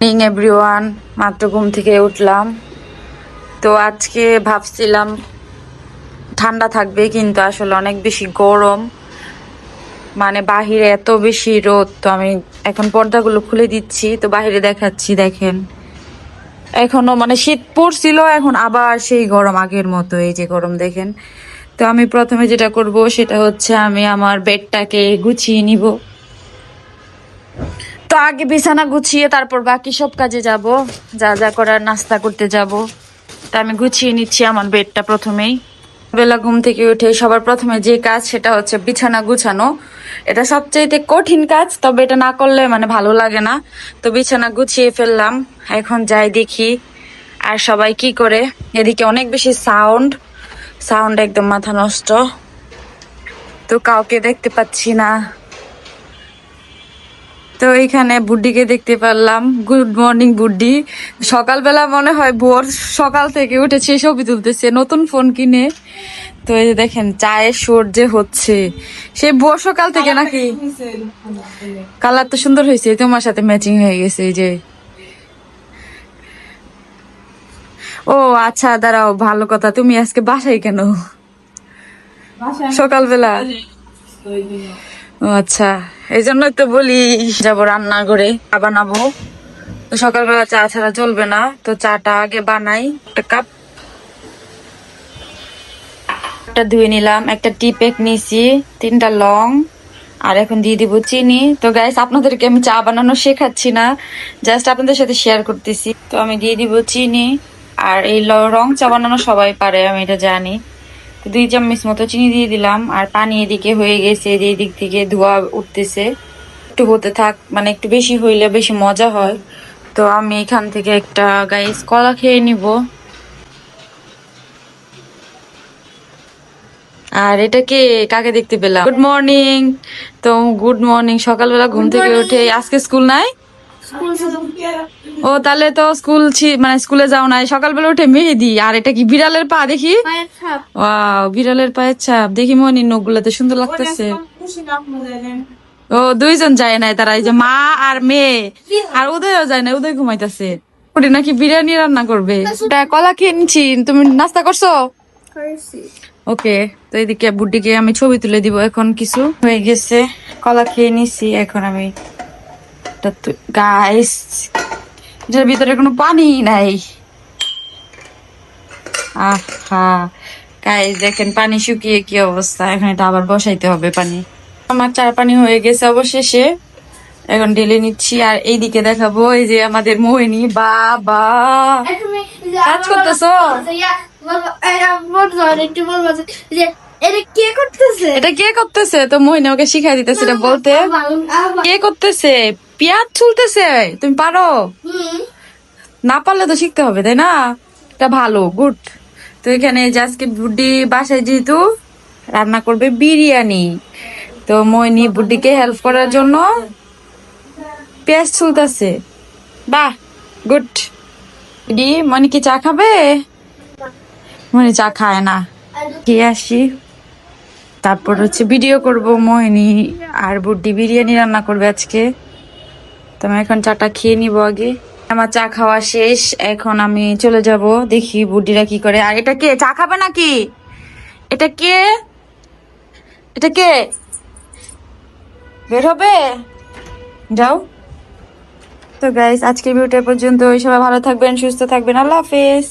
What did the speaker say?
Morning everyone, মাত্র ঘুম থেকে উঠলাম। তো আজকে ভাবছিলাম ঠান্ডা থাকবে, কিন্তু আসলে অনেক বেশি গরম। মানে বাহিরে এত বেশি রোদ। তো আমি এখন পর্দাগুলো খুলে দিচ্ছি, তো বাহিরে দেখাচ্ছি, দেখেন এখনো মানে শীত পড়ছিল, এখন আবার সেই গরম আগের মতো, এই যে গরম দেখেন। তো আমি প্রথমে যেটা করব সেটা হচ্ছে আমি আমার বেডটাকে গুছিয়ে নিব। তো আগে বিছানা গুছিয়ে তারপর বাকি সব কাজে যাব, যা যা করার, নাস্তা করতে যাব। তা আমি গুছিয়ে নিচ্ছি আমার বেডটা প্রথমেই। বেলা ঘুম থেকে উঠে সবার প্রথমে যে কাজ সেটা হচ্ছে বিছানা গুছানো। এটা সবচেয়ে কঠিন কাজ, তবে এটা না করলে মানে ভালো লাগে না। তো বিছানা গুছিয়ে ফেললাম, এখন যাই দেখি আর সবাই কি করে। এদিকে অনেক বেশি সাউন্ড সাউন্ড একদম মাথা নষ্ট। তো কাউকে দেখতে পাচ্ছি না। তো এখানে বুড্ডিকে দেখতে পারলাম। Good morning buddy. সকালবেলা মনে হয় ভোর সকাল থেকে উঠেছে, ছবি তুলতেছে নতুন ফোন কিনে। তো এই যে দেখেন চায়ের সুর যে হচ্ছে, সেই ভোর সকাল থেকে নাকি। কালার তো সুন্দর হয়েছে, তোমার সাথে ম্যাচিং হয়ে গেছে এই যে। ও আচ্ছা, দাঁড়াও, ভালো কথা, তুমি আজকে বাসায় কেন সকালবেলা? ও আচ্ছা, এই জন্যই তো বলি যাবো রান্না করে চা বানাবো। তো সকালবেলা চা ছাড়া চলবে না, তো চাটা আগে বানাই। একটা কাপ ধুয়ে নিলাম, একটা টি প্যাক নিয়েছি, 3টা লং, আর এখন দিয়ে দিব চিনি। তো গাইস, আপনাদেরকে আমি চা বানানো শেখাচ্ছি না, জাস্ট আপনাদের সাথে শেয়ার করতেছি। তো আমি দিয়ে দিব চিনি। আর এই রং চা বানানো সবাই পারে, আমি এটা জানি। 2 চামচ মতো চিনি দিয়ে দিলাম। আর পানি এদিকে হয়ে গেছে, যে এদিক থেকে ধোয়া উঠতেছে। একটু হতে থাক, মানে একটু বেশি হইলে বেশি মজা হয়। তো আমি এখান থেকে একটা গাইস কলা খেয়ে নিব। আর এটা কে, কাকে দেখতে পেলাম? Good morning. তো গুড মর্নিং, সকালবেলা ঘুম থেকে উঠে আজকে স্কুল নাই? ও তাহলে তো স্কুল মানে স্কুলে যাও নাই, সকালবেলা উঠে মেহেদি। আর এটা কি বিড়ালের পা দেখি? ওয়াও, বিড়ালের পায়ের ছাপ দেখি। মনি নখগুলাতে সুন্দর লাগতেছে। ও দুইজন যায় নাই তারা, এই যে মা আর মেয়ে। আর উদয়ও যায় না, উদয় ঘুমাইতেছে। ওটা নাকি বিরিয়ানি রান্না করবে। কলা খেয়ে নিচ্ছি, তুমি নাস্তা করছো? ওকে। তো এদিকে বুড্ডিকে আমি ছবি তুলে দিব, এখন কিছু হয়ে গেছে। কলা খেয়ে নিছি, এখন আমি গাইস, এটার ভিতরে কোনো পানি নাই। আহা গাইস, দেখেন পানি শুকিয়ে কি অবস্থা। এখন এটা আবার বসাইতে হবে পানি। আমার চা পানি হয়ে গেছে অবশেষে, এখন ঢেলে নিচ্ছি। আর এইদিকে দেখাবো, এই যে আমাদের মোহিনী, বাবা কাজ করতেছো? এটা কে করতেছে? তো মোহিনী ওকে শিখাই দিতেছে এটা বলতে। কে করতেছে? পেঁয়াজ ছুলতেছে। তুমি পারো? না পারলে তো শিখতে হবে, তাই না? এটা ভালো, গুড। তো এখানে যে আজকে বুড্ডি বাসায় যেহেতু রান্না করবে বিরিয়ানি, তো মোহিনী বুড্ডিকে হেল্প করার জন্য পেঁয়াজ ছুলতেছে। বাহ, গুড। দি মনি কি চা খাবে? মনি চা খায় না। খেয়ে আসি, তারপর হচ্ছে ভিডিও করব। মোহিনী আর বুড্ডি বিরিয়ানি রান্না করবে আজকে। তো আমি এখন চাটা খেয়ে নিব আগে। আমার চা খাওয়া শেষ, এখন আমি চলে যাব, দেখি বুড্ডিরা কি করে। আর এটা কে, চা খাবে নাকি? এটা কে? এটা কে? বের হবে? যাও। তো গাইস, আজকের ভিডিওটা পর্যন্ত। সবাই ভালো থাকবেন, সুস্থ থাকবেন, আল্লাহ হাফেজ।